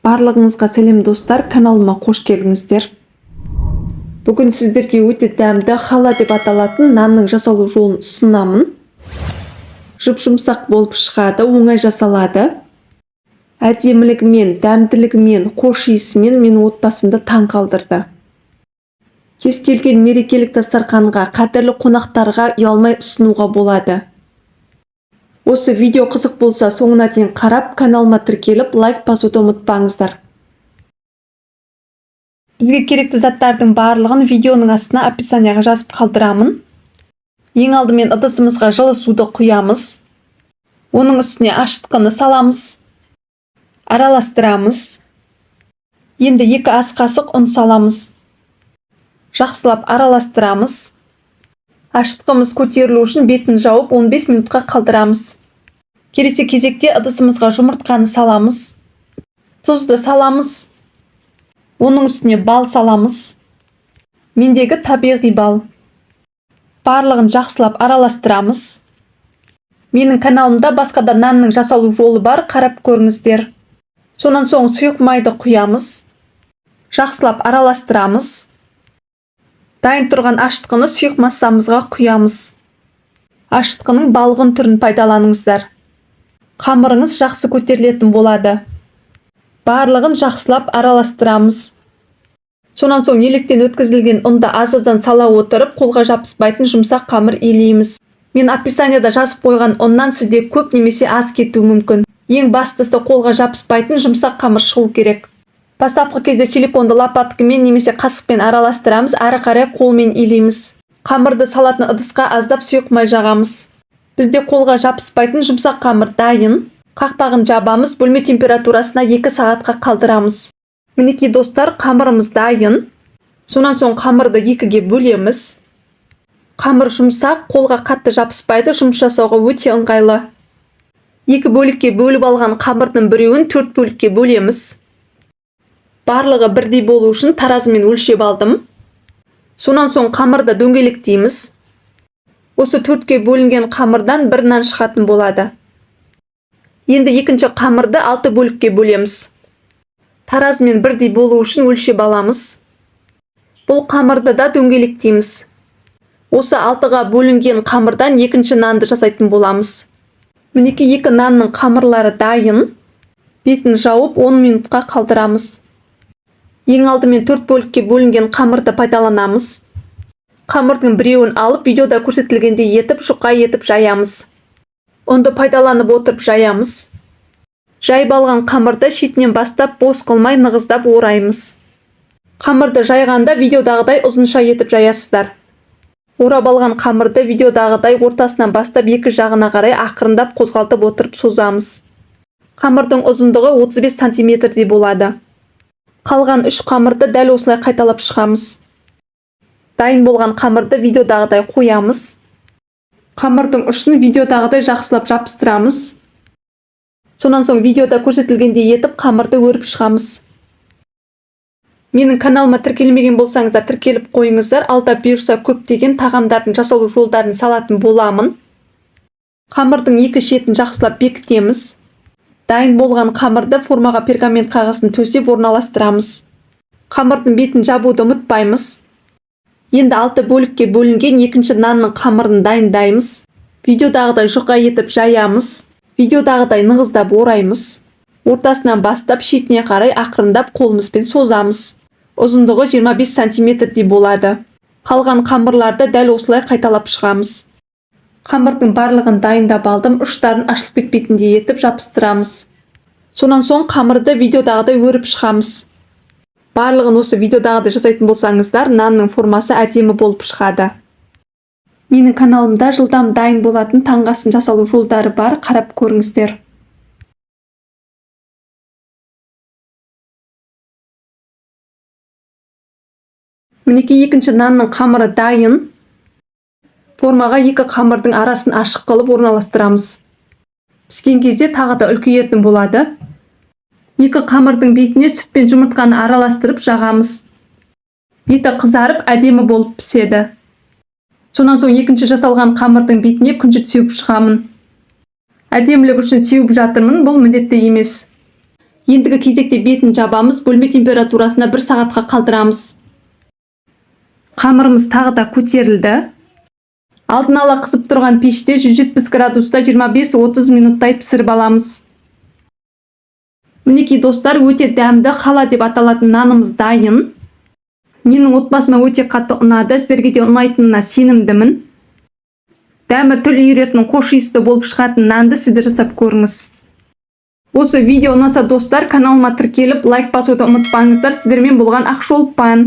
Барлығыңызға сәлем достар, каналыма қош келдіңіздер. Бүгін сіздерге өте дәмді хала деп аталатын нанның жасалу жолын ұсынамын. Жұп-жұмсақ болып шығады, оңай жасалады. Әдемілігімен, дәмділігімен, хош иісімен мен отбасымды таң қалдырды. Кез келген мерекелік дастарханға, қадірлі қонақтарға ұялмай ұсынуға болады. Осы видео қызық болса, соңына дейін қарап, каналыма тіркеліп, лайк басуды ұмытпаңыздар. Бізге керекті заттардың барлығын видеоның астына описанияға жазып қалдырамын. Ең алдымен ыдысымызға жылы суды құямыз. Оның үстіне ашытқыны саламыз. Араластырамыз. Енді 2 ас қасық ұн саламыз. Жақсылап араластырамыз. Ашытқымыз көтерілу үшін бетін жауып 15 минутқа қалдырамыз. Келесі кезекте ыдысымызға жұмыртқаны саламыз. Тұзды саламыз. Оның үстіне бал саламыз. Мендегі табиғи бал. Барлығын жақсылап араластырамыз. Менің каналымда басқа да нанның жасалу жолы бар, қарап көріңіздер. Сонан соң сұйық майды құямыз. Жақсылап араластырамыз. Дайын тұрған ашытқыны сұйық массамызға құямыз. Ашытқының балғын түрін пайдаланыңыздар. Қамырыңыз жақсы көтерілетін болады. Барлығын жақсылап араластырамыз. Сонан соң електен өткізілген ұнды аз-аздан сала отырып, қолға жабыспайтын жұмсақ қамыр илейміз. Мен описанияда жазып қойған ұннан сізде көп немесе аз кетуі мүмкін. Ең бастысы қолға жабыспайтын жұмсақ қамыр шығу керек. Бастапқы кезде силиконды лопаткамен немесе қасықпен араластырамыз, ары қарай қолмен илейміз. Қамырды салатын ыдысқа аздап сұйық май жағамыз. Бізде қолға жабыспайтын жұмсақ қамыр дайын. Қақпағын жабамыз, бөлме температурасына 2 сағатқа қалдырамыз. Мінекей достар, қамырымыз дайын. Сонан соң қамырды 2-ге бөлеміз. Қамыр жұмсақ, қолға қатты жабыспайды, жұмыс жасауға өте ыңғайлы. 2 бөлікке бөліп алған қамырдың біреуін 4 бөлікке бөлеміз. Барлығы бірдей болу үшін таразымен өлшеп алдым. Сонан соң қамырды дөңгелектейміз. Осы 4-ке бөлінген қамырдан 1 нан шығатын болады. Енді екінші қамырды 6 бөлікке бөлеміз. Таразымен бірдей болу үшін өлшеп аламыз. Бұл қамырды да дөңгелектейміз. Осы 6-ға бөлінген қамырдан екінші нанды жасайтын боламыз. Мінекей 2 нанның қамырлары дайын. Бетін жауып 10 минутқа қалдырамыз. Ең алдымен 4 бөлікке бөлінген қамырды пайдаланамыз. Қамырдың біреуін алып, видеода көрсетілгендей етіп, жұқа етіп жаямыз. Ұнды пайдаланып отырып жаямыз. Жайып алған қамырды шетінен бастап бос қылмай нығыздап ораймыз. Қамырды жайғанда видеодағыдай ұзынша етіп жаясыздар. Орап алған қамырды видеодағыдай ортасынан бастап 2 жағына қарай ақырындап қозғалтып отырып созамыз. Қамырдың ұзындығы 35 сантиметрдей болады. Қалған 3 қамырды дәл осылай қайталап шығамыз. Дайын болған қамырды видеодағыдай қоямыз. Қамырдың ұшын видеодағыдай жақсылап жабыстырамыз. Сонан соң видеода көрсетілгендей етіп қамырды өріп шығамыз. Менің каналыма тіркелмеген болсаңыздар, тіркеліп қойыңыздар. Алда бұйырса көптеген тағамдардың жасалу жолдарын салатын боламын. Қамырдың 2 шетін жақсылап бекітеміз. Дайын болған қамырды формаға пергамент қағазын төсеп орналастырамыз. Қамырдың бетін жабуды ұмытпаймыз. Енді 6 бөлікке бөлінген екінші нанның қамырын дайындаймыз. Видеодағыдай жұқа етіп жаямыз. Видеодағыдай нығыздап ораймыз. Ортасынан бастап шетіне қарай ақырындап қолымызбен созамыз. Ұзындығы 25 сантиметрдей болады. Қалған қамырларды дәл осылай қайталап шығамыз. Қамырдың барлығын дайындап алдым, ұштарын ашылып кетпейтіндей етіп жабыстырамыз. Сонан соң қамырды видеодағыдай өріп шығамыз. Барлығын осы видеодағыдай жасайтын болсаңыздар, нанның формасы әдемі болып шығады. Менің каналымда жылдам дайын болатын таңғы асын жасалу жолдары бар, қарап көріңіздер. Мінекей екінші нанның қамыры дайын. Формаға 2 қамырдың арасын ашық қылып орналастырамыз. Піскен кезде тағы да үлкейетін болады. 2 қамырдың бетіне сүт пен жұмыртқаны араластырып жағамыз. Беті қызарып, әдемі болып піседі. Сонан соң екінші жасалған қамырдың бетіне күнжіт сеуіп шығамын. Әдемілік үшін сеуіп жатырмын, бұл міндетті емес. Ендігі кезекте бетін жабамыз, бөлме температурасына 1 сағатқа қалдырамыз. Қамырымыз тағы да көтерілді. Алдын ала қызып тұрған пеште 170 градуста 25-30 минуттай пісіріп аламыз. Мінекей достар, өте дәмді хала деп аталатын нанымыз дайын. Менің отбасыма өте қатты ұнады, сіздерге де ұнайтынына сенімдімін. Дәмі тіл үйіретін хош иісті болып шығатын нанды сіздер жасап көріңіз. Осы видео ұнаса достар, каналыма тіркеліп лайк басуды ұмытпаңыздар. Сіздермен болған Ақшолпан.